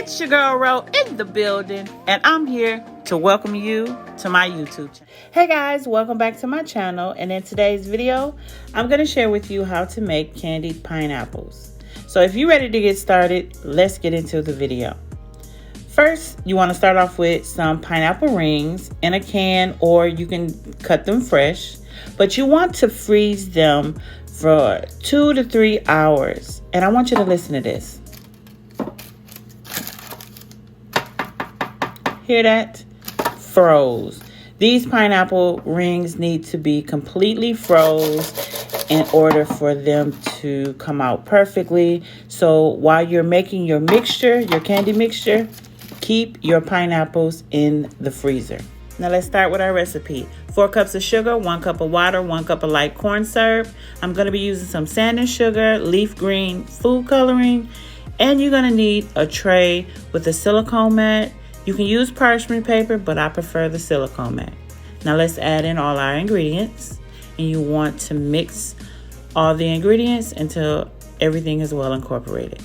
It's your girl Ro in the building, and I'm here to welcome you to my YouTube channel. Hey guys, welcome back to my channel, and in today's video, I'm going to share with you how to make candied pineapples. So if you're ready to get started, let's get into the video. First, you want to start off with some pineapple rings in a can, or you can cut them fresh, but you want to freeze them for 2 to 3 hours. And I want you to listen to this. Hear that? Froze. These pineapple rings need to be completely froze in order for them to come out perfectly. So while you're making your mixture, your candy mixture, keep your pineapples in the freezer. Now let's start with our recipe. 4 cups of sugar, 1 cup of water, 1 cup of light corn syrup. I'm going to be using some sand and sugar, leaf green food coloring, and you're going to need a tray with a silicone mat. You can use parchment paper, but I prefer the silicone mat. Now let's add in all our ingredients, and you want to mix all the ingredients until everything is well incorporated.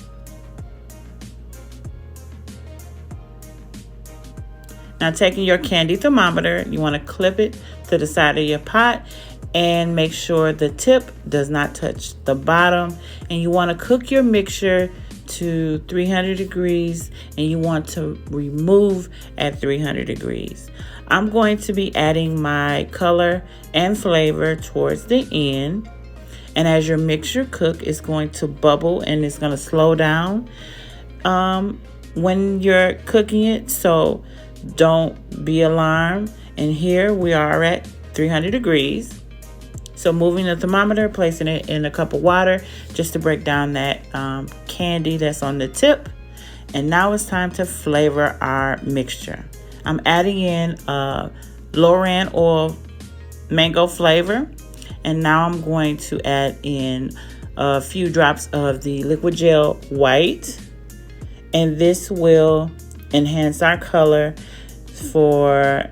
Now taking your candy thermometer, you want to clip it to the side of your pot and make sure the tip does not touch the bottom. And you want to cook your mixture to 300 degrees, and you want to remove at 300 degrees. I'm going to be adding my color and flavor towards the end. And as your mixture cooks, it's going to bubble and it's going to slow down when you're cooking it. So don't be alarmed. And here we are at 300 degrees. So moving the thermometer, placing it in a cup of water just to break down that candy that's on the tip. And now it's time to flavor our mixture. I'm adding in Loran oil mango flavor. And now I'm going to add in a few drops of the liquid gel white. And this will enhance our color for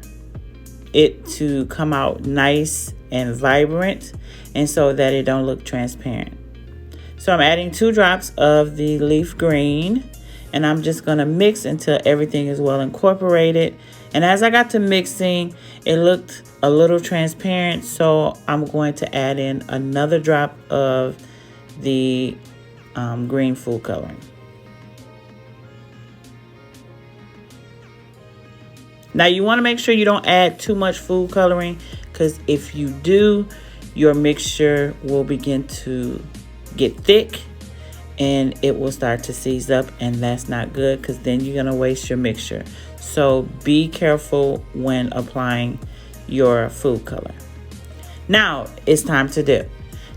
it to come out nice and vibrant, and so that it don't look transparent. So I'm adding 2 drops of the leaf green, and I'm just going to mix until everything is well incorporated. And as I got to mixing, it looked a little transparent, so I'm going to add in another drop of the green food coloring. Now you want to make sure you don't add too much food coloring, because if you do, your mixture will begin to get thick and it will start to seize up, and that's not good, because then you're going to waste your mixture. So be careful when applying your food color. Now it's time to dip.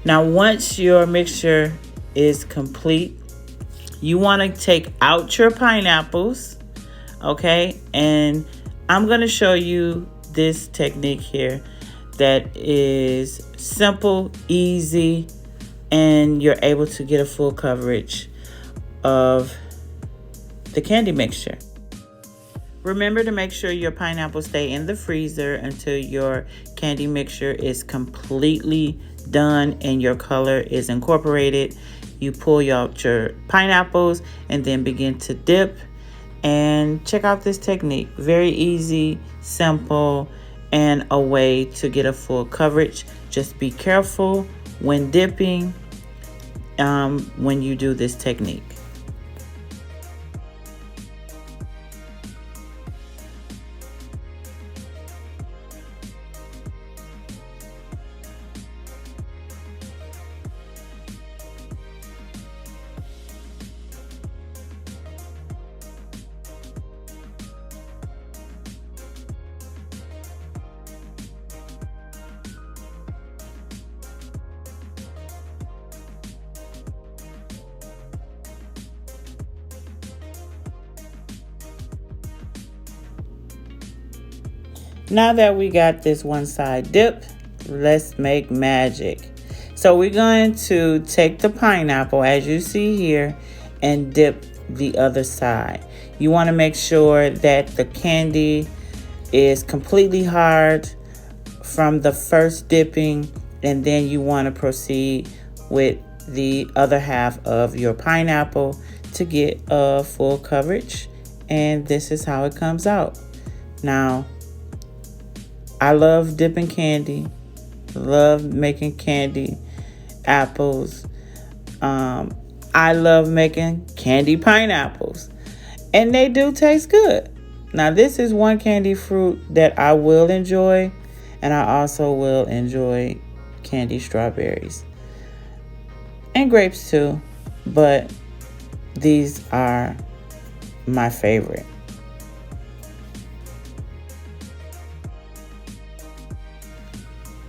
Now once your mixture is complete, you want to take out your pineapples, okay? And I'm going to show you this technique here that is simple, easy, and you're able to get a full coverage of the candy mixture. Remember to make sure your pineapples stay in the freezer until your candy mixture is completely done and your color is incorporated. You pull out your pineapples and then begin to dip. And check out this technique. Very easy, simple, and a way to get a full coverage. Just be careful when dipping when you do this technique. Now that we got this one side dipped, let's make magic. So we're going to take the pineapple, as you see here, and dip the other side. You want to make sure that the candy is completely hard from the first dipping, and then you want to proceed with the other half of your pineapple to get a full coverage and this is how it comes out. Now, I love dipping candy, love making candy apples. I love making candied pineapples, and they do taste good. Now, this is one candy fruit that I will enjoy, and I also will enjoy candied strawberries and grapes too, but these are my favorite.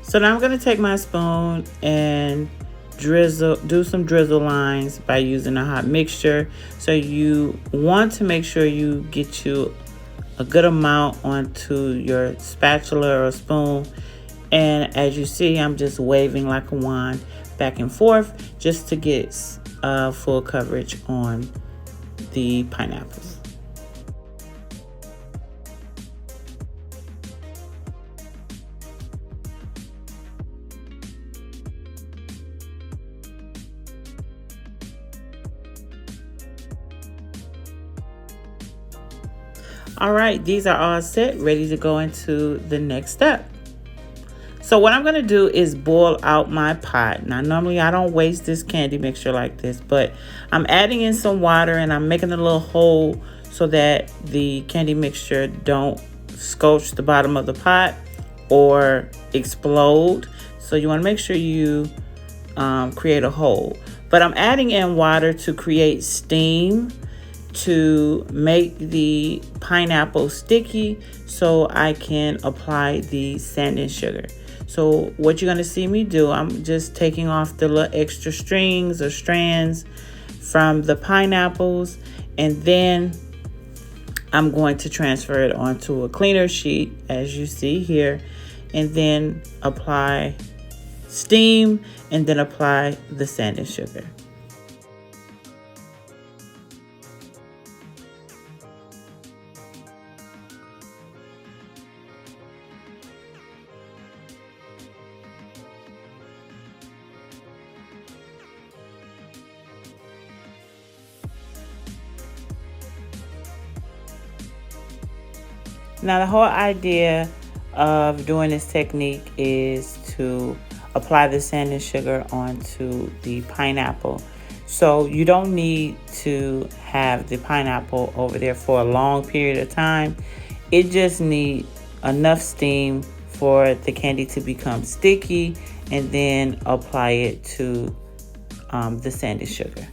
So now I'm going to take my spoon and do some drizzle lines by using a hot mixture. So you want to make sure you get you a good amount onto your spatula or spoon. And as you see, I'm just waving like a wand back and forth just to get full coverage on the pineapples. All right, these are all set, ready to go into the next step. So what I'm going to do is boil out my pot. Now, normally I don't waste this candy mixture like this, but I'm adding in some water and I'm making a little hole so that the candy mixture don't scorch the bottom of the pot or explode. So you want to make sure you create a hole. But I'm adding in water to create steam, to make the pineapple sticky so I can apply the sand and sugar. So what you're going to see me do, I'm just taking off the little extra strings or strands from the pineapples, and then I'm going to transfer it onto a cleaner sheet as you see here, and then apply steam and then apply the sand and sugar. Now, the whole idea of doing this technique is to apply the sand and sugar onto the pineapple. So you don't need to have the pineapple over there for a long period of time. It just needs enough steam for the candy to become sticky, and then apply it to the sand and sugar.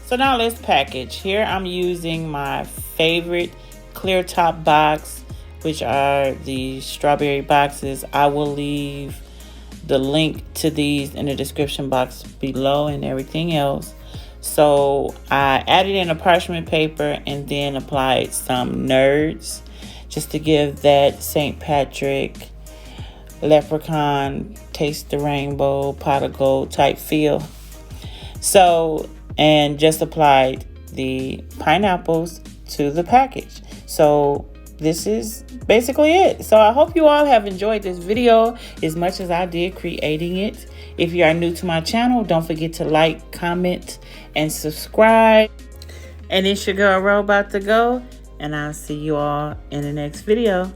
So now let's package. Here I'm using my favorite clear top box, which are the strawberry boxes. I will leave the link to these in the description box below and everything else. So I added in a parchment paper and then applied some nerds just to give that St. Patrick, leprechaun, taste the rainbow, pot of gold type feel. So, and just applied the pineapples to the package. So this is basically it. So I hope you all have enjoyed this video as much as I did creating it. If you are new to my channel, don't forget to like, comment, and subscribe. And it's your girl Ro about to go, and I'll see you all in the next video.